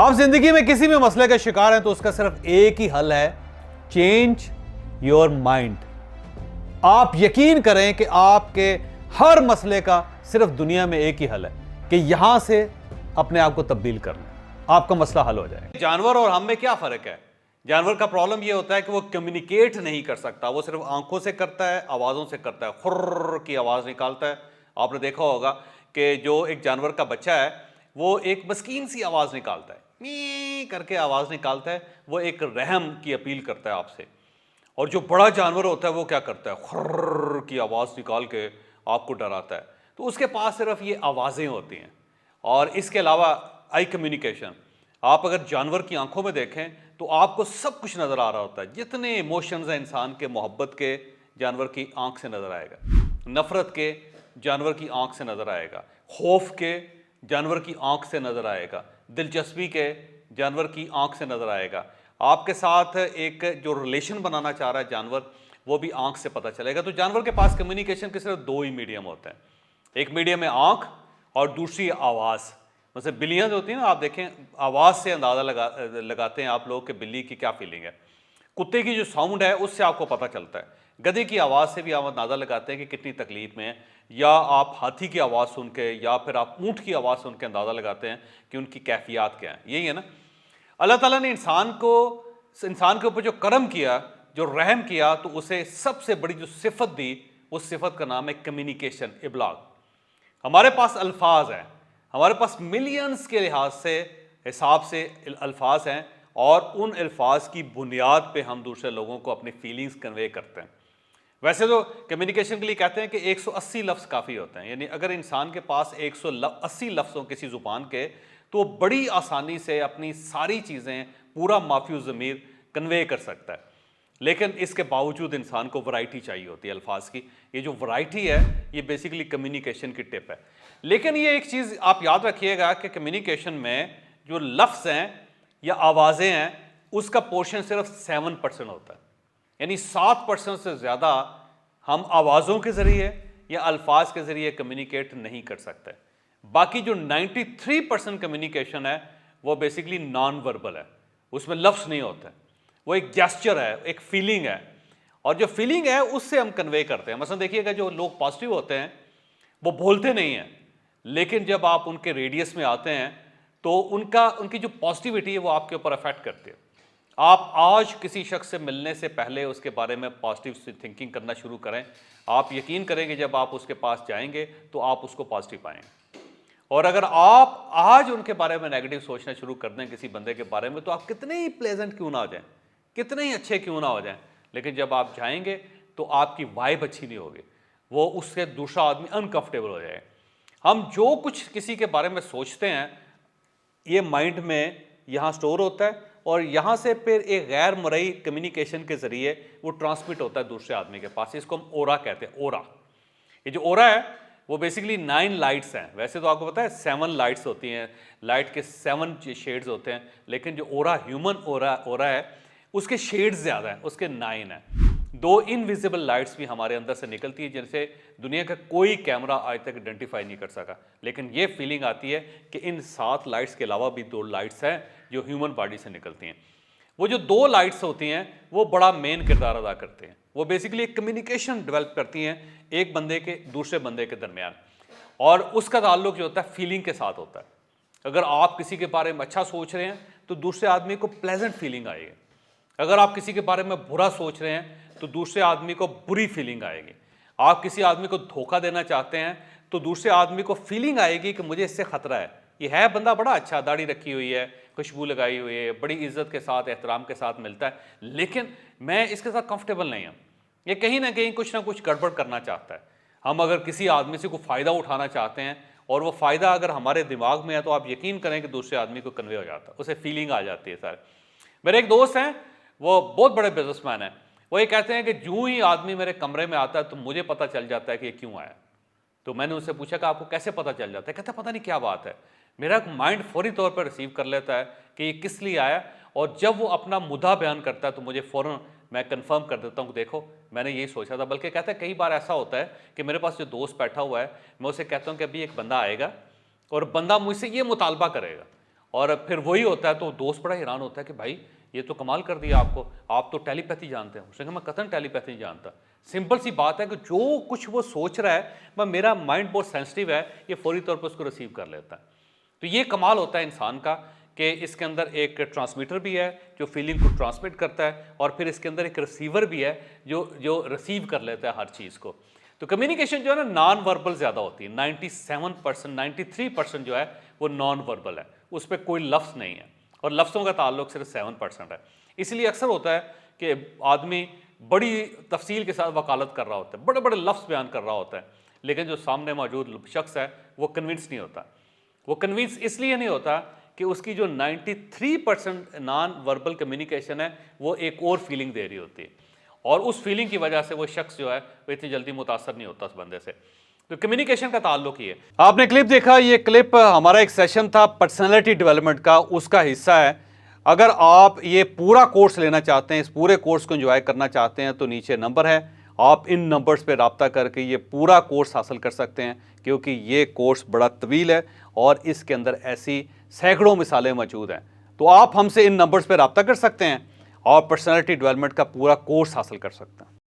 आप जिंदगी में किसी भी मसले का शिकार हैं तो उसका सिर्फ एक ही हल है, चेंज योर माइंड। आप यकीन करें कि आपके हर मसले का सिर्फ दुनिया में एक ही हल है कि यहां से अपने आप को तब्दील कर लें, आपका मसला हल हो जाएगा। जानवर और हम में क्या फर्क है? जानवर का प्रॉब्लम यह होता है कि वो कम्युनिकेट नहीं कर सकता, वो सिर्फ आंखों से करता है, आवाज़ों से करता है, खुर्र की आवाज़ निकालता है। आपने देखा होगा कि जो एक जानवर का बच्चा है वो एक मस्कीन सी आवाज़ निकालता है, मी करके आवाज़ निकालता है, वो एक रहम की अपील करता है आपसे। और जो बड़ा जानवर होता है वो क्या करता है, खुर्र की आवाज़ निकाल के आपको डराता है। तो उसके पास सिर्फ ये आवाज़ें होती हैं और इसके अलावा आई कम्युनिकेशन। आप अगर जानवर की आंखों में देखें तो आपको सब कुछ नज़र आ रहा होता है, जितने इमोशंस हैं इंसान के, मोहब्बत के जानवर की आंख से नज़र आएगा, नफ़रत के जानवर की आंख से नज़र आएगा, खौफ के जानवर की आंख से नज़र आएगा, दिलचस्पी के जानवर की आंख से नज़र आएगा। आपके साथ एक जो रिलेशन बनाना चाह रहा है जानवर, वो भी आंख से पता चलेगा। तो जानवर के पास कम्युनिकेशन के सिर्फ दो ही मीडियम होते हैं, एक मीडियम है आंख और दूसरी आवाज़। जैसे बिल्लियाँ जो होती हैं ना, आप देखें आवाज़ से अंदाज़ा लगाते हैं आप लोग कि बिल्ली की क्या फीलिंग है। कुत्ते की जो साउंड है उससे आपको पता चलता है, गधे की आवाज़ से भी आप अंदाज़ा लगाते हैं कि कितनी तकलीफ में है, या आप हाथी की आवाज़ सुन के या फिर आप ऊँट की आवाज़ सुन के अंदाज़ा लगाते हैं कि उनकी कैफियत क्या है। यही है ना, अल्लाह ताला ने इंसान के ऊपर जो करम किया, जो रहम किया, तो उसे सबसे बड़ी जो सिफत दी, उस सिफत का नाम है कम्युनिकेशन, इबलाग। हमारे पास अल्फाज हैं, हमारे पास मिलियंस के लिहाज से हिसाब से अल्फाज हैं और उन अल्फाज की बुनियाद पे हम दूसरे लोगों को अपनी फीलिंग्स कन्वे करते हैं। वैसे तो कम्युनिकेशन के लिए कहते हैं कि 180 लफ्ज़ काफ़ी होते हैं, यानी अगर इंसान के पास 180 लफ्ज़ हों किसी ज़ुबान के तो बड़ी आसानी से अपनी सारी चीज़ें पूरा माफी ज़मीर कन्वे कर सकता है। लेकिन इसके बावजूद इंसान को वैरायटी चाहिए होती है अल्फाज की। ये जो वैरायटी है ये बेसिकली कम्युनिकेशन की टिप है। लेकिन ये एक चीज़ आप याद रखिएगा कि कम्युनिकेशन में जो लफ्ज़ हैं या आवाज़ें हैं उसका पोर्शन सिर्फ 7% होता है, यानी 7% से ज़्यादा हम आवाज़ों के ज़रिए या अल्फाज के ज़रिए कम्युनिकेट नहीं कर सकते। बाकी जो 93% कम्युनिकेशन है वो बेसिकली नॉन वर्बल है, उसमें लफ्ज़ नहीं होते, वो एक जेस्चर है, एक फीलिंग है, और जो फीलिंग है उससे हम कन्वे करते हैं। मसलन देखिएगा जो लोग पॉजिटिव होते हैं वो बोलते नहीं हैं, लेकिन जब आप उनके रेडियस में आते हैं तो उनकी जो पॉजिटिविटी है वो आपके ऊपर अफेक्ट करती है। आप आज किसी शख्स से मिलने से पहले उसके बारे में पॉजिटिव थिंकिंग करना शुरू करें, आप यकीन करेंगे जब आप उसके पास जाएंगे तो आप उसको पॉजिटिव पाएंगे। और अगर आप आज उनके बारे में नेगेटिव सोचना शुरू कर दें किसी बंदे के बारे में, तो आप कितने ही प्लेजेंट क्यों ना हो जाएं, कितने ही अच्छे क्यों ना हो जाएं, लेकिन जब आप जाएंगे तो आपकी वाइब अच्छी नहीं होगी, वो उससे दूसरा आदमी अनकंफर्टेबल हो जाए। हम जो कुछ किसी के बारे में सोचते हैं ये माइंड में यहाँ स्टोर होता है और यहाँ से फिर एक गैर मरई कम्युनिकेशन के ज़रिए वो ट्रांसमिट होता है दूसरे आदमी के पास। इसको हम ओरा कहते हैं, ओरा। ये जो ओरा है वो बेसिकली 9 लाइट्स हैं। वैसे तो आपको पता है 7 लाइट्स होती हैं, लाइट के 7 शेड्स होते हैं, लेकिन जो ओरा, ह्यूमन ओरा है, उसके शेड्स ज़्यादा हैं, उसके 9 हैं। 2 इनविजिबल लाइट्स भी हमारे अंदर से निकलती है जिनसे दुनिया का कोई कैमरा आज तक आइडेंटिफाई नहीं कर सका। लेकिन ये फीलिंग आती है कि इन 7 लाइट्स के अलावा भी 2 लाइट्स हैं जो ह्यूमन बॉडी से निकलती हैं। वो जो 2 लाइट्स होती हैं वो बड़ा मेन किरदार अदा करते हैं। वो बेसिकली एक कम्युनिकेशन डेवलप करती हैं एक बंदे के दूसरे बंदे के दरमियान, और उसका ताल्लुक जो होता है फीलिंग के साथ होता है। अगर आप किसी के बारे में अच्छा सोच रहे हैं तो दूसरे आदमी को प्लेजेंट फीलिंग आएगी, अगर आप किसी के बारे में बुरा सोच रहे हैं तो दूसरे आदमी को बुरी फीलिंग आएगी। आप किसी आदमी को धोखा देना चाहते हैं तो दूसरे आदमी को फीलिंग आएगी कि मुझे इससे खतरा है, ये है बंदा बड़ा अच्छा, दाढ़ी रखी हुई है, खुशबू लगाई हुई है, बड़ी इज्जत के साथ एहतराम के साथ मिलता है, लेकिन मैं इसके साथ कंफर्टेबल नहीं हूँ, ये कहीं ना कुछ गड़बड़ करना चाहता है। हम अगर किसी आदमी से कोई फ़ायदा उठाना चाहते हैं और वो फ़ायदा अगर हमारे दिमाग में है तो आप यकीन करें कि दूसरे आदमी को कन्वे हो जाता है, उसे फीलिंग आ जाती है। सर मेरे एक दोस्त हैं, वो बहुत बड़े बिजनेसमैन हैं, वो ये कहते हैं कि जूँ ही आदमी मेरे कमरे में आता है तो मुझे पता चल जाता है कि ये क्यों आया। तो मैंने उनसे पूछा कि आपको कैसे पता चल जाता है? कहता पता नहीं क्या बात है, मेरा माइंड फौरी तौर पर रिसीव कर लेता है कि ये किस लिए आया, और जब वो अपना मुद्दा बयान करता है तो मुझे फ़ौरन मैं कंफर्म कर देता हूँ, देखो मैंने यही सोचा था। बल्कि कहता है कई बार ऐसा होता है कि मेरे पास जो दोस्त बैठा हुआ है, मैं उसे कहता हूँ कि अभी एक बंदा आएगा और बंदा मुझसे ये मुतालबा करेगा, और फिर वही होता है तो दोस्त बड़ा हैरान होता है कि भाई ये तो कमाल कर दिया आपको, आप तो टेलीपैथी जानते हैं। उसने कहा मैं कतन टेलीपैथी नहीं जानता, सिंपल सी बात है कि जो कुछ वो सोच रहा है मेरा माइंड बहुत सेंसिटिव है, ये फौरी तौर पर उसको रिसीव कर लेता है। तो ये कमाल होता है इंसान का कि इसके अंदर एक ट्रांसमीटर भी है जो फीलिंग को ट्रांसमिट करता है, और फिर इसके अंदर एक रिसीवर भी है जो रिसीव कर लेता है हर चीज़ को। तो कम्युनिकेशन जो है ना नॉन वर्बल ज़्यादा होती है, 97% 93% जो है वो नॉन वर्बल है, उस पर कोई लफ्ज़ नहीं है, और लफ्ज़ों का ताल्लुक सिर्फ 7% है। इसलिए अक्सर होता है कि आदमी बड़ी तफसील के साथ वकालत कर रहा होता है, बड़े बड़े लफ्ज़ बयान कर रहा होता है, लेकिन जो सामने मौजूद शख्स है वो कन्विंस नहीं होता। वो कन्विंस इसलिए नहीं होता कि उसकी जो 93% नॉन वर्बल कम्युनिकेशन है वो एक और फीलिंग दे रही होती है, और उस फीलिंग की वजह से वो शख्स जो है वो इतनी जल्दी मुतासर नहीं होता उस बंदे से। तो कम्युनिकेशन का ताल्लुक ही है। आपने क्लिप देखा, ये क्लिप हमारा एक सेशन था पर्सनैलिटी डेवलपमेंट का, उसका हिस्सा है। अगर आप ये पूरा कोर्स लेना चाहते हैं, इस पूरे कोर्स को एंजॉय करना चाहते हैं, तो नीचे नंबर है, आप इन नंबर्स पे रब्ता करके ये पूरा कोर्स हासिल कर सकते हैं, क्योंकि ये कोर्स बड़ा तवील है और इसके अंदर ऐसी सैकड़ों मिसालें मौजूद हैं। तो आप हमसे इन नंबर्स पे रब्ता कर सकते हैं और पर्सनैलिटी डेवलपमेंट का पूरा कोर्स हासिल कर सकते हैं।